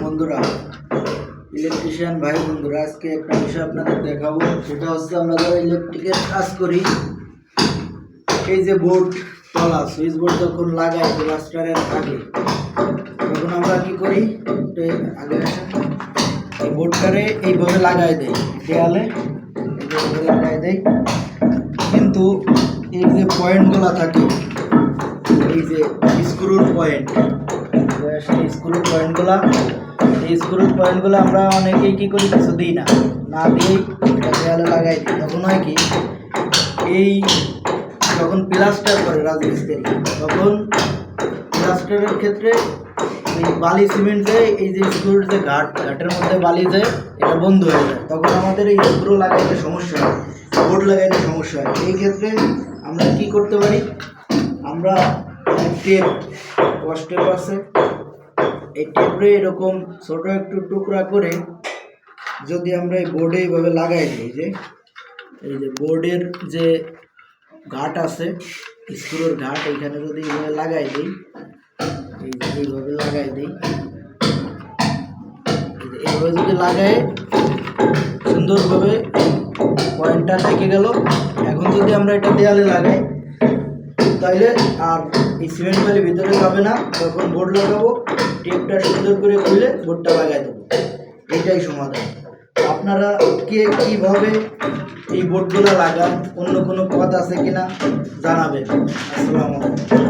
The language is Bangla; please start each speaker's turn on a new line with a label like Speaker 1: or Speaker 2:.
Speaker 1: বন্ধুরা, ইলেকট্রিশিয়ান ভাই বন্ধুরা, আজকে একটা বিষয় আপনাদের দেখাবো। সেটা হচ্ছে আমরা যারা ইলেকট্রিকের কাজ করি, এই যে বোর্ড তলা সুইচ বোর্ড যখন লাগাই প্লাস্টারের আগে, তখন আমরা কি করি, আগে এই বোর্ডটারে এইভাবে লাগাই দেই, দেয়ালে এইভাবে লাগাই দেই। কিন্তু এই যে পয়েন্টগুলো থাকে, এই যে স্ক্রুর পয়েন্ট, এই স্ক্রুর পয়েন্টগুলো আমরা অনেকেই কী করি, কিছু দিই না, না দিয়েই দেয়ালে লাগাই দিই। তখন হয় কি, এই যখন প্লাস্টার করে রাজমিস্ত্রি, তখন প্লাস্টারের ক্ষেত্রে এই বালি সিমেন্ট যায়, এই যে স্ক্রুর যে ঘাটের মধ্যে বালি যায়, এটা বন্ধ হয়ে যায়। তখন আমাদের এই স্ক্রু লাগাইতে সমস্যা হয়, বোর্ড লাগাইতে সমস্যা হয়। এই ক্ষেত্রে আমরা কি করতে পারি, আমরা টেপ, ওয়াশ টেপ আছে, এই টেপে এরকম ছোট একটু টুকরা করে যদি আমরা এই বোর্ডে এইভাবে লাগাই দিই, এই যে বোর্ডের যে ঘাট আছে, স্ক্রুর ঘাট, এইখানে যদি এইভাবে লাগাই দিই, এইভাবে লাগাই দিই, এইভাবে যদি লাগাই সুন্দরভাবে পয়েন্টটা থেকে গেল। এখন যদি আমরা এটা দেয়ালে লাগাই, তাইলে আর এই সিমেন্ট বালি ভিতরে যাবে না। তখন বোর্ড লাগাবো, টেপটা সুন্দর করে খুলে বোর্ডটা লাগাই দেবো। এটাই সমাধান। আপনারা কীভাবে এই বোর্ডগুলো লাগান, অন্য কোনো পথ আছে কিনা জানাবেন। আসসালামু আলাইকুম।